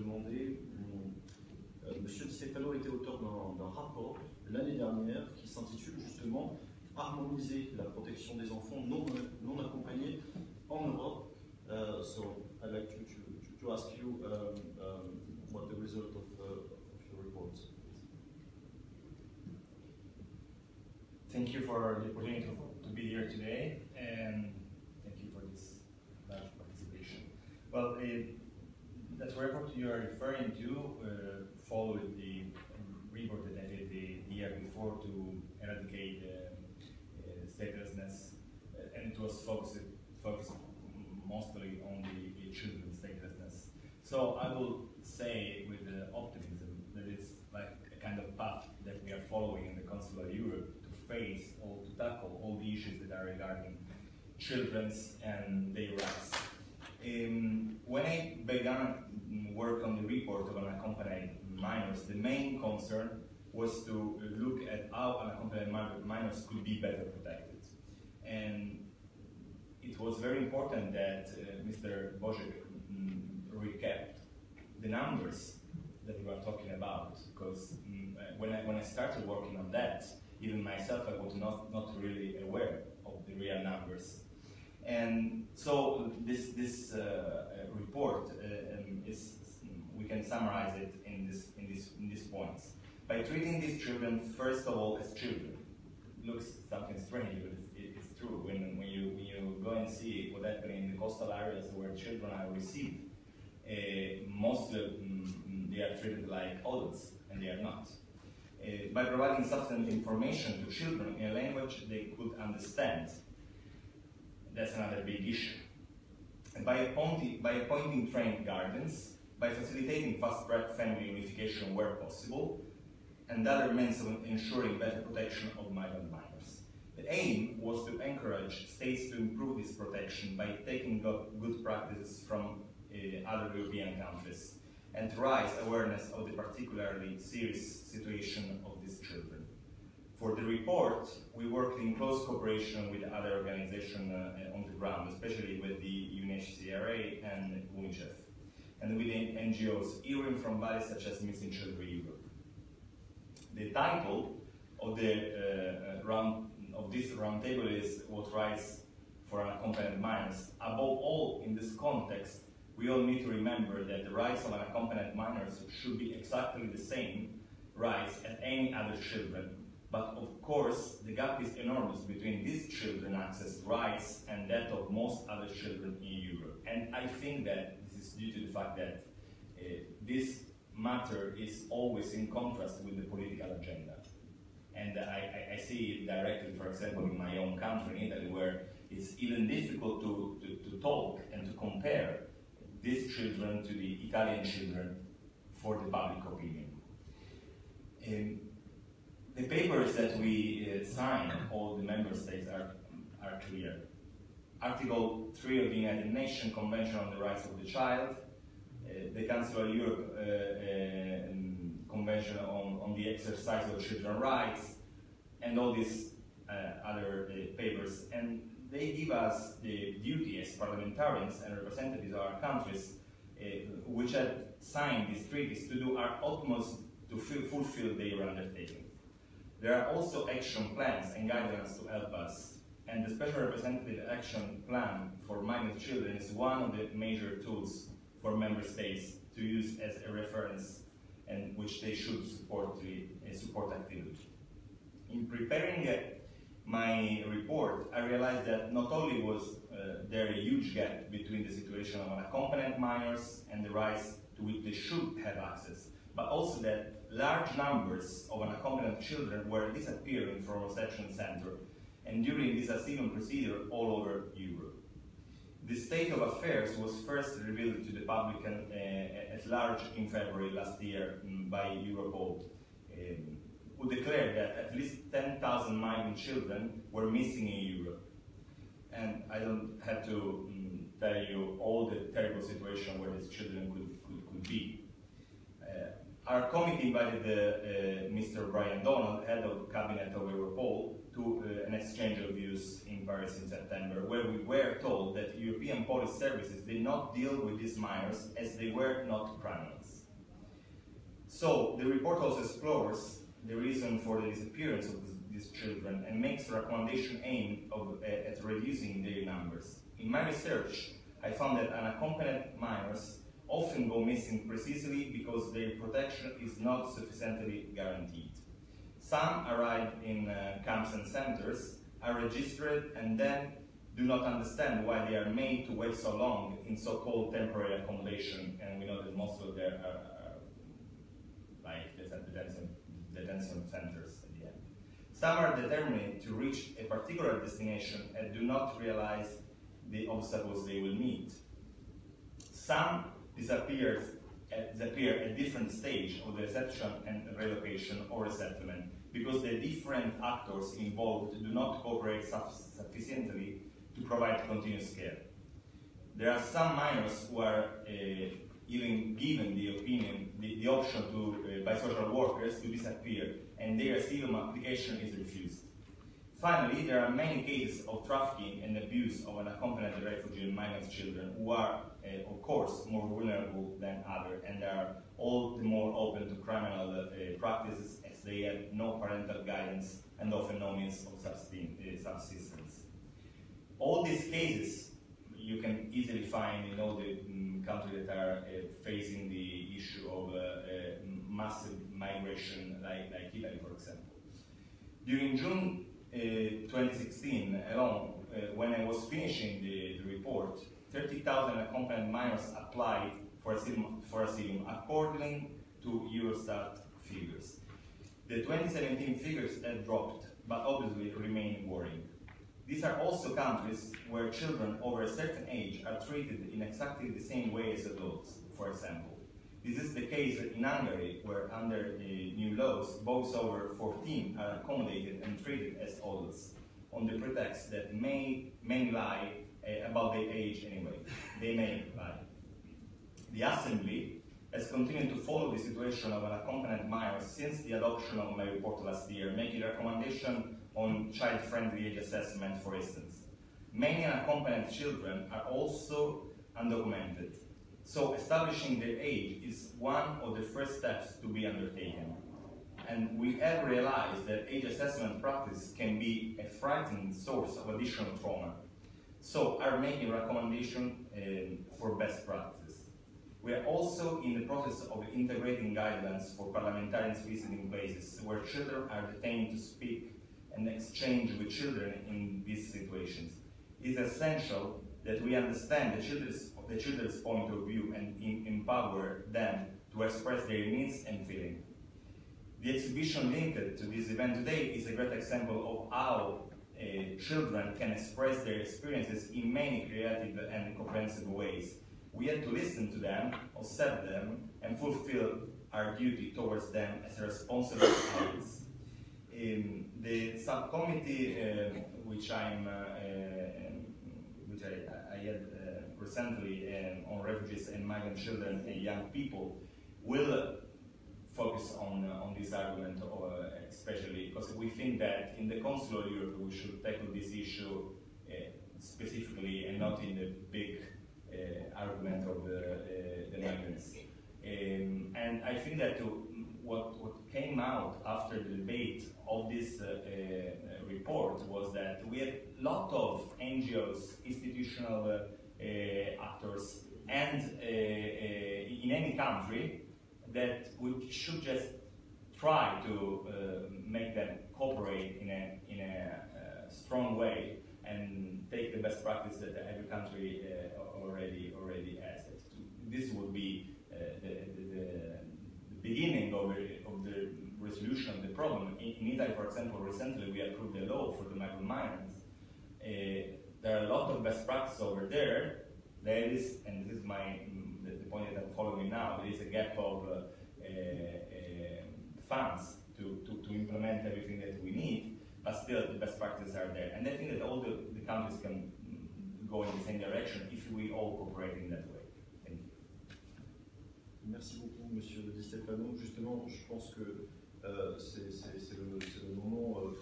demander, Monsieur Di Stefano était auteur d'un rapport l'année dernière qui s'intitule justement Harmoniser la protection des enfants non accompagnés en Europe. So I'd like to ask you what the result of your report is. Thank you for the opportunity to be here today, and thank you for this large participation. Well, that report you are referring to followed the report that I did the year before to eradicate statelessness, and it was focused mostly on the children's statelessness. So I will say with optimism that it's like a kind of path that we are following in the Council of Europe to face or to tackle all the issues that are regarding children's and their rights. When I began work on the report of unaccompanied minors, the main concern was to look at how unaccompanied minors could be better protected. And it was very important that Mr. Božek recapped the numbers that we were talking about, because when I started working on that, even myself, I was not really aware of the real numbers. And so this report we can summarize it in these points. By treating these children, first of all, as children. It looks something strange, but it's true. When you go and see what happened in the coastal areas where children are received, mostly they are treated like adults, and they are not. By providing substantive information to children in a language they could understand, that's another big issue. And by appointing trained guardians, by facilitating fast-track family unification where possible, and other means of ensuring better protection of migrant minors. The aim was to encourage states to improve this protection by taking good practices from other European countries, and to raise awareness of the particularly serious situation of these children. For the report, we worked in close cooperation with other organizations on the ground, especially with the UNHCR and UNICEF, and with the NGOs hearing from bodies such as Missing Children Europe. The title of this roundtable is What Rights for Unaccompanied Minors. Above all, in this context, we all need to remember that the rights of unaccompanied minors should be exactly the same rights as any other children. But of course, the gap is enormous between these children's access rights and that of most other children in Europe. And I think that this is due to the fact that this matter is always in contrast with the political agenda. And I see it directly, for example, in my own country, in Italy, where it's even difficult to talk and to compare these children to the Italian children for the public opinion. The papers that we sign, all the member states, are clear. Article 3 of the United Nations Convention on the Rights of the Child, the Council of Europe Convention on the Exercise of Children's Rights, and all these other papers. And they give us the duty as parliamentarians and representatives of our countries, which have signed these treaties, to do our utmost to fulfill their undertaking. There are also action plans and guidelines to help us, and the Special Representative Action Plan for Migrant Children is one of the major tools for member states to use as a reference, and which they should support actively. In preparing my report, I realized that not only was there a huge gap between the situation of unaccompanied minors and the rights to which they should have access, but also that large numbers of unaccompanied children were disappearing from reception centers and during this asylum procedure all over Europe. The state of affairs was first revealed to the public at large in February last year by Europol, who declared that at least 10,000 migrant children were missing in Europe. And I don't have to tell you all the terrible situation where these children could be. Our committee invited Mr. Brian Donald, head of cabinet of Europol, to an exchange of views in Paris in September, where we were told that European police services did not deal with these minors as they were not criminals. So the report also explores the reason for the disappearance of these children and makes a recommendation aimed at reducing their numbers. In my research, I found that unaccompanied minors often go missing precisely because their protection is not sufficiently guaranteed. Some arrive in camps and centers, are registered, and then do not understand why they are made to wait so long in so-called temporary accommodation, and we know that most of them are like detention centers at the end. Some are determined to reach a particular destination and do not realize the obstacles they will meet. Some disappear at different stage of the reception and relocation or resettlement because the different actors involved do not cooperate sufficiently to provide continuous care. There are some minors who are even given the option by social workers to disappear, and their asylum application is refused. Finally, there are many cases of trafficking and abuse of unaccompanied refugee and migrant children who are, of course, more vulnerable than others, and are all the more open to criminal practices as they have no parental guidance and often no means of subsistence. All these cases you can easily find in all the countries that are facing the issue of massive migration, like Italy, for example. During June 2016 alone, when I was finishing the report, 30,000 accompanied minors applied for asylum according to Eurostat figures. The 2017 figures have dropped, but obviously remain worrying. These are also countries where children over a certain age are treated in exactly the same way as adults, for example. This is the case in Hungary, where under the new laws, boys over 14 are accommodated and treated as adults, on the pretext that may lie about their age anyway. They may lie. The Assembly has continued to follow the situation of unaccompanied minors since the adoption of my report last year, making a recommendation on child-friendly age assessment, for instance. Many unaccompanied children are also undocumented, so establishing their age is one of the first steps to be undertaken. And we have realized that age assessment practice can be a frightening source of additional trauma, so are making recommendations for best practices. We are also in the process of integrating guidelines for parliamentarians visiting places where children are detained to speak and exchange with children in these situations. It is essential that we understand the children's point of view and empower them to express their needs and feelings. The exhibition linked to this event today is a great example of how children can express their experiences in many creative and comprehensive ways. We have to listen to them, accept them, and fulfill our duty towards them as a responsible adults. The subcommittee, which I had recently on refugees and migrant children and young people, will focus on this argument, especially because we think that in the Council of Europe we should tackle this issue specifically and not in the big argument of the migrants. And I think that what came out after the debate of this report was that we had a lot of NGOs, institutional actors, and in any country that we should just try to make them cooperate in a strong way and take the best practice that every country already has. This would be the beginning of the resolution of the problem. In Italy, for example, recently we approved a law for the migrant minors. There are a lot of best practices over there. There is, and this is the point that I'm following now, there is a gap of funds to implement everything that we need, but still the best practices are there. And I think that all the countries can go in the same direction if we all cooperate in that way. Thank you. Merci beaucoup, Monsieur Di Stefano. Justement, je pense que c'est le moment